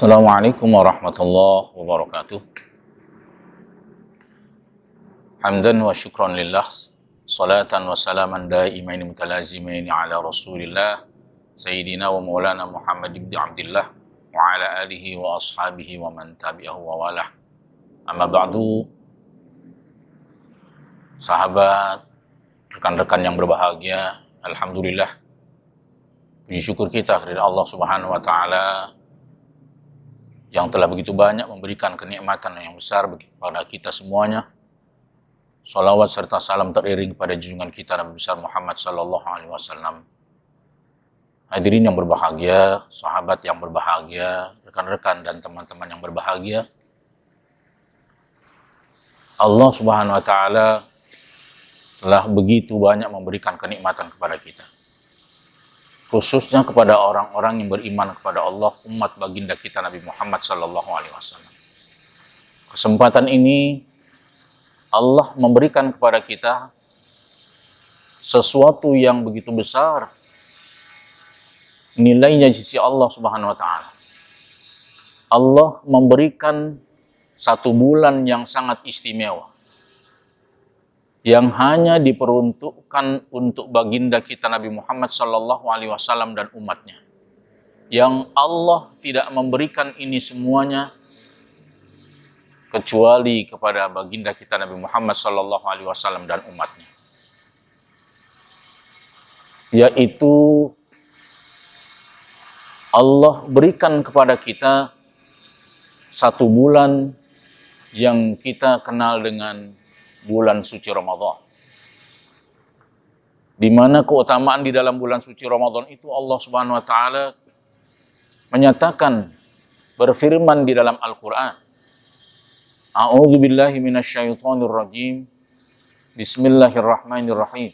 Assalamualaikum warahmatullahi wabarakatuh. Hamdan wa syukran lillah, salatan wa salaman daimaini mutalazimaini ala rasulillah Sayyidina wa maulana Muhammad ibn Abdillah wa ala alihi wa ashabihi wa man tabi'ahu wa walah. Amma ba'du, sahabat, rekan-rekan yang berbahagia, alhamdulillah, puji syukur kita kepada Allah Subhanahu wa taala yang telah begitu banyak memberikan kenikmatan yang besar kepada kita semuanya. Salawat serta salam teriring kepada junjungan kita Nabi besar Muhammad sallallahu alaihi wasallam. Hadirin yang berbahagia, sahabat yang berbahagia, rekan-rekan dan teman-teman yang berbahagia. Allah Subhanahu wa taala telah begitu banyak memberikan kenikmatan kepada kita, khususnya kepada orang-orang yang beriman kepada Allah, umat baginda kita Nabi Muhammad sallallahu alaihi wasallam. Kesempatan ini Allah memberikan kepada kita sesuatu yang begitu besar nilainya di sisi Allah Subhanahu wa taala. Allah memberikan satu bulan yang sangat istimewa, yang hanya diperuntukkan untuk baginda kita Nabi Muhammad sallallahu alaihi wasallam dan umatnya. Yang Allah tidak memberikan ini semuanya kecuali kepada baginda kita Nabi Muhammad sallallahu alaihi wasallam dan umatnya. Yaitu Allah berikan kepada kita satu bulan yang kita kenal dengan bulan suci Ramadan. Di mana keutamaan di dalam bulan suci Ramadan itu Allah Subhanahu wa taala menyatakan, berfirman di dalam Al-Qur'an, A'udzu billahi minasyaitonir rajim. Bismillahirrahmanirrahim.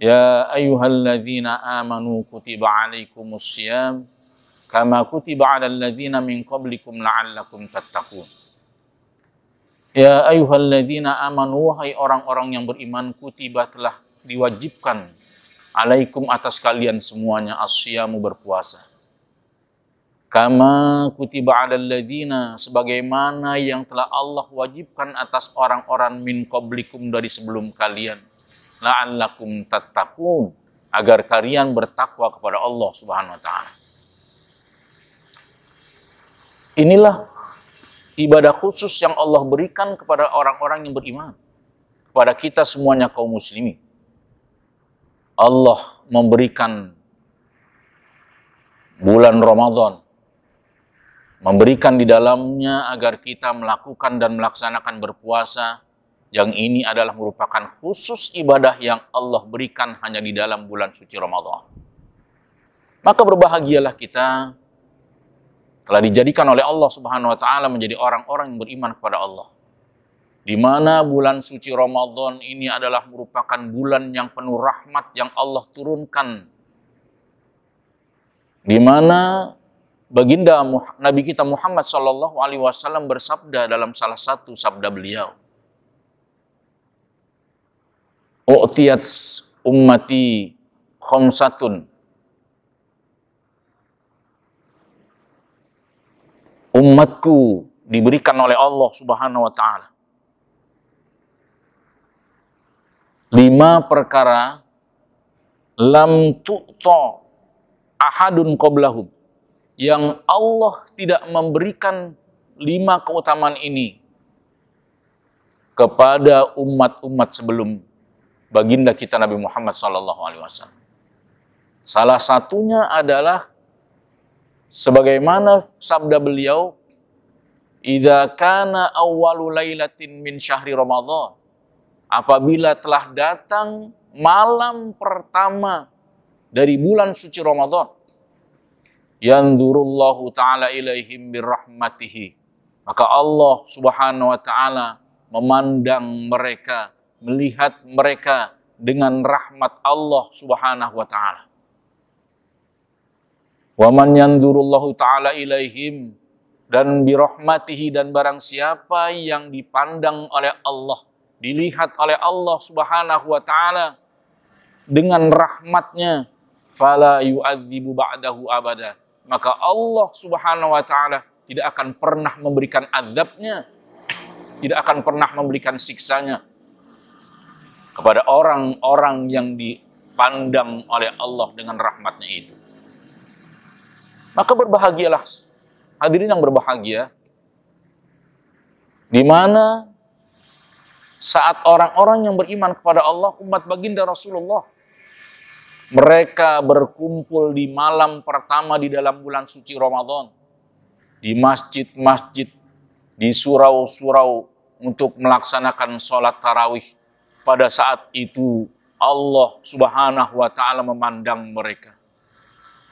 Ya ayyuhalladzina amanu kutiba alaikumussyam kama kutiba alal ladzina min qablikum la'allakum tattaqun. Ya ayyuhalladzina amanu, wahai orang-orang yang beriman, kutiba telah diwajibkan, alaikum atas kalian semuanya, as-syamu berpuasa. Kama kutiba alal ladzina, sebagaimana yang telah Allah wajibkan atas orang-orang min qablikum, dari sebelum kalian, la'allakum tattaqun, agar kalian bertakwa kepada Allah Subhanahu wa taala. Inilah ibadah khusus yang Allah berikan kepada orang-orang yang beriman, kepada kita semuanya kaum muslimin. Allah memberikan bulan Ramadan, memberikan di dalamnya agar kita melakukan dan melaksanakan berpuasa, yang ini adalah merupakan khusus ibadah yang Allah berikan hanya di dalam bulan suci Ramadan. Maka berbahagialah kita telah dijadikan oleh Allah Subhanahu wa taala menjadi orang-orang yang beriman kepada Allah. Di mana bulan suci Ramadan ini adalah merupakan bulan yang penuh rahmat yang Allah turunkan. Di mana baginda Nabi kita Muhammad sallallahu alaihi wasallam bersabda dalam salah satu sabda beliau, "U'tiyat ummati khamsatun." Umatku diberikan oleh Allah Subhanahu wa taala 5 perkara lam tu'ta ahadun qablahum, yang Allah tidak memberikan 5 keutamaan ini kepada umat-umat sebelum baginda kita Nabi Muhammad sallallahu alaihi wasallam. Salah satunya adalah sebagaimana sabda beliau, idza kana awwalu lailatin min syahri Ramadan, apabila telah datang malam pertama dari bulan suci Ramadan, yanzurullahu ta'ala ilaihim birrahmatihi, maka Allah Subhanahu wa taala memandang mereka, melihat mereka dengan rahmat Allah Subhanahu wa taala. Wa man yanzurullahu ta'ala ilaihim, dan birahmatihi, dan barang siapa yang dipandang oleh Allah, dilihat oleh Allah Subhanahu wa taala dengan rahmatnya, fala yu'adzibu ba'dahu abada, maka Allah Subhanahu wa taala tidak akan pernah memberikan azabnya, tidak akan pernah memberikan siksanya kepada orang-orang yang dipandang oleh Allah dengan rahmatnya itu. Maka berbahagialah hadirin yang berbahagia, di mana saat orang-orang yang beriman kepada Allah, umat baginda Rasulullah, mereka berkumpul di malam pertama di dalam bulan suci Ramadan, di masjid-masjid, di surau-surau untuk melaksanakan sholat tarawih. Pada saat itu Allah Subhanahu wa taala memandang mereka.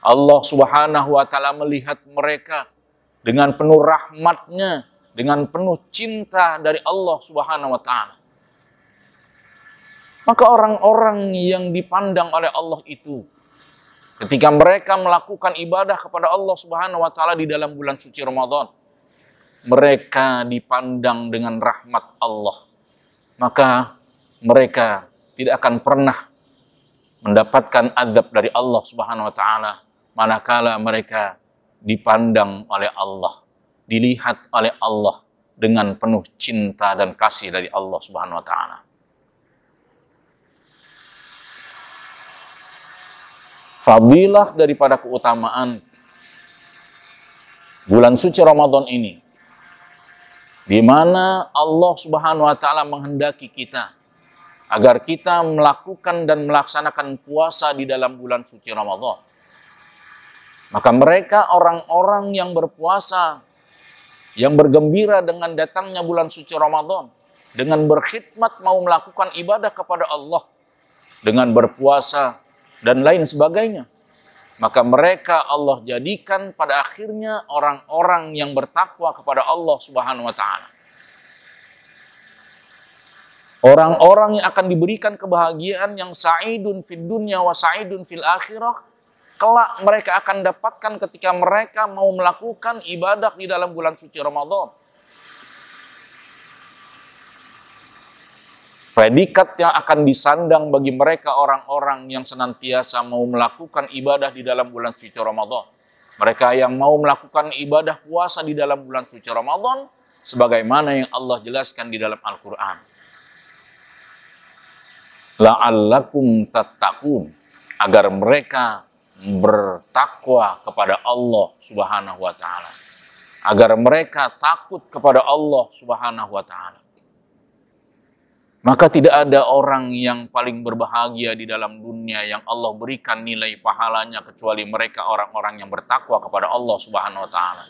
Allah Subhanahu wa taala melihat mereka dengan penuh rahmatnya, dengan penuh cinta dari Allah Subhanahu wa taala. Maka orang-orang yang dipandang oleh Allah itu, ketika mereka melakukan ibadah kepada Allah Subhanahu wa taala di dalam bulan suci Ramadan, mereka dipandang dengan rahmat Allah. Maka mereka tidak akan pernah mendapatkan azab dari Allah Subhanahu wa taala manakala mereka dipandang oleh Allah, dilihat oleh Allah dengan penuh cinta dan kasih dari Allah Subhanahu wa taala. Fadilah daripada keutamaan bulan suci Ramadan ini, di mana Allah Subhanahu wa taala menghendaki kita agar kita melakukan dan melaksanakan puasa di dalam bulan suci Ramadan. Maka mereka orang-orang yang berpuasa, yang bergembira dengan datangnya bulan suci Ramadan, dengan berkhidmat mau melakukan ibadah kepada Allah, dengan berpuasa dan lain sebagainya, maka mereka Allah jadikan pada akhirnya orang-orang yang bertakwa kepada Allah Subhanahu wa taala. Orang-orang yang akan diberikan kebahagiaan yang sa'idun fid dunya wa sa'idun fil akhirah, kelak mereka akan dapatkan ketika mereka mau melakukan ibadah di dalam bulan suci Ramadan. Predikat yang akan disandang bagi mereka orang-orang yang senantiasa mau melakukan ibadah di dalam bulan suci Ramadan. Mereka yang mau melakukan ibadah puasa di dalam bulan suci Ramadan, sebagaimana yang Allah jelaskan di dalam Al-Quran. La'allakum tattaqun, agar mereka bertakwa kepada Allah Subhanahu wa taala, agar mereka takut kepada Allah Subhanahu wa taala. Maka tidak ada orang yang paling berbahagia di dalam dunia yang Allah berikan nilai pahalanya kecuali mereka orang-orang yang bertakwa kepada Allah Subhanahu wa taala.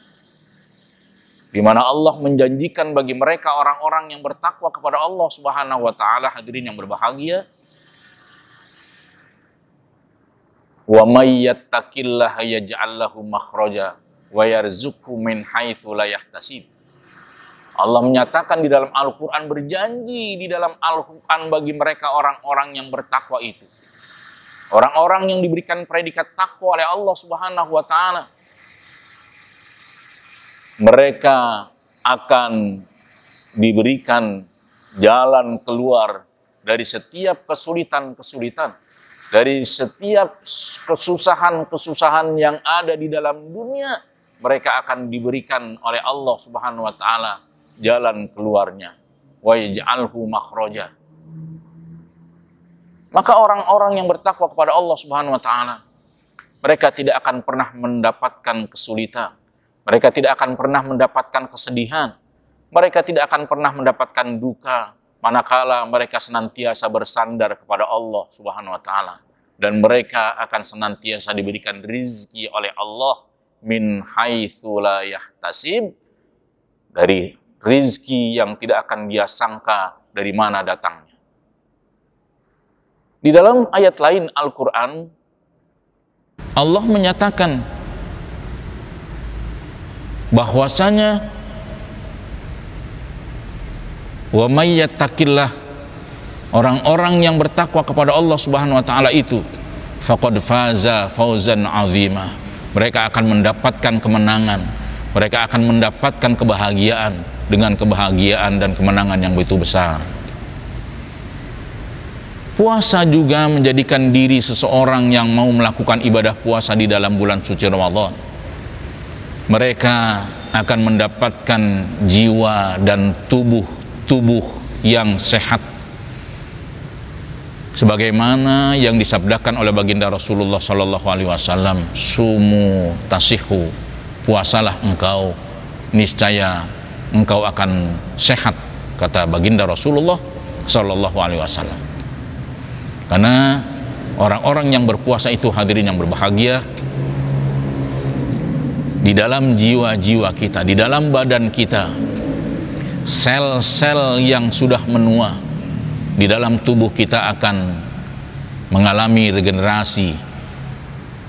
Di mana Allah menjanjikan bagi mereka orang-orang yang bertakwa kepada Allah Subhanahu wa taala, hadirin yang berbahagia, wa may yattaqillaha yaj'al lahu makhraja wa yarzuqhu min haitsu la yahtasib. Allah menyatakan di dalam Al-Quran, berjanji di dalam Al-Quran bagi mereka orang-orang yang bertakwa itu, orang-orang yang diberikan predikat takwa oleh Allah Subhanahu wa taala, mereka akan diberikan jalan keluar dari setiap kesulitan-kesulitan, dari setiap kesusahan-kesusahan yang ada di dalam dunia. Mereka akan diberikan oleh Allah Subhanahu wa taala jalan keluarnya. Wa yaj'alhu makhraja. Maka orang-orang yang bertakwa kepada Allah Subhanahu wa taala, mereka tidak akan pernah mendapatkan kesulitan. Mereka tidak akan pernah mendapatkan kesedihan. Mereka tidak akan pernah mendapatkan duka manakala mereka senantiasa bersandar kepada Allah Subhanahu wa taala, dan mereka akan senantiasa diberikan rizki oleh Allah min haitsu la yahtasib, dari rizki yang tidak akan dia sangka dari mana datangnya. Di dalam ayat lain Al-Quran, Allah menyatakan bahwasanya wa may yattaqillah, orang-orang yang bertakwa kepada Allah Subhanahu wa taala itu, faqad faza fawzan azima, mereka akan mendapatkan kemenangan, mereka akan mendapatkan kebahagiaan dengan kebahagiaan dan kemenangan yang begitu besar. Puasa juga menjadikan diri seseorang yang mau melakukan ibadah puasa di dalam bulan suci Ramadan mereka akan mendapatkan jiwa dan tubuh yang sehat, sebagaimana yang disabdakan oleh baginda Rasulullah sallallahu alaihi wasallam, sumu tasihu, puasalah engkau, niscaya engkau akan sehat, kata baginda Rasulullah sallallahu alaihi wasallam. Karena orang-orang yang berpuasa itu, hadirin yang berbahagia, di dalam jiwa-jiwa kita, di dalam badan kita, sel-sel yang sudah menua di dalam tubuh kita akan mengalami regenerasi.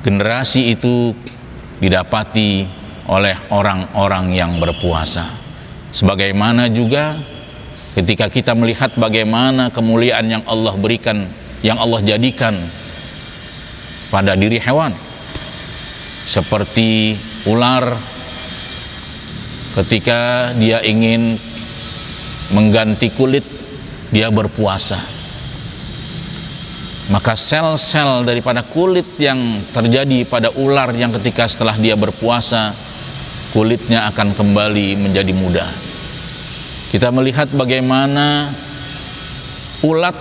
Generasi itu didapati oleh orang-orang yang berpuasa. Sebagaimana juga ketika kita melihat bagaimana kemuliaan yang Allah berikan, yang Allah jadikan pada diri hewan, seperti ular ketika dia ingin mengganti kulit, dia berpuasa, maka sel-sel daripada kulit yang terjadi pada ular yang ketika setelah dia berpuasa, kulitnya akan kembali menjadi muda. Kita melihat bagaimana ulat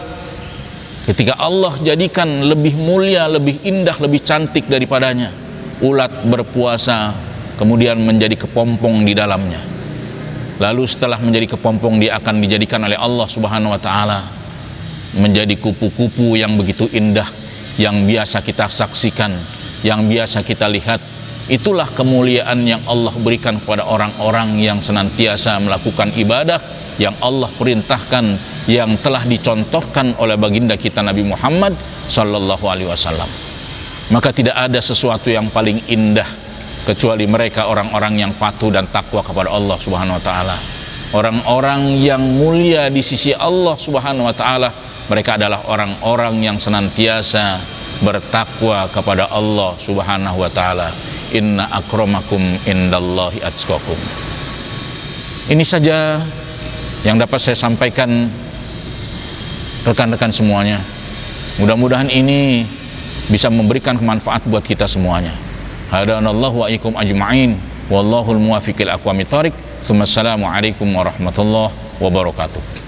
ketika Allah jadikan lebih mulia, lebih indah, lebih cantik daripadanya, ulat berpuasa kemudian menjadi kepompong di dalamnya. Lalu setelah menjadi kepompong, dia akan dijadikan oleh Allah Subhanahu wa taala menjadi kupu-kupu yang begitu indah, yang biasa kita saksikan, yang biasa kita lihat. Itulah kemuliaan yang Allah berikan kepada orang-orang yang senantiasa melakukan ibadah yang Allah perintahkan, yang telah dicontohkan oleh baginda kita Nabi Muhammad sallallahu alaihi wasallam. Maka tidak ada sesuatu yang paling indah kecuali mereka orang-orang yang patuh dan takwa kepada Allah Subhanahu wa taala. Orang-orang yang mulia di sisi Allah Subhanahu wa taala, mereka adalah orang-orang yang senantiasa bertakwa kepada Allah Subhanahu wa taala. Inna akramakum indallahi atqakum. Ini saja yang dapat saya sampaikan rekan-rekan semuanya. Mudah-mudahan ini bisa memberikan manfaat buat kita semuanya. Hadanallahu wa iyyakum ajma'in, wallahul muwaffiq ila aqwamit thoriq. Assalamualaikum warahmatullahi wabarakatuh.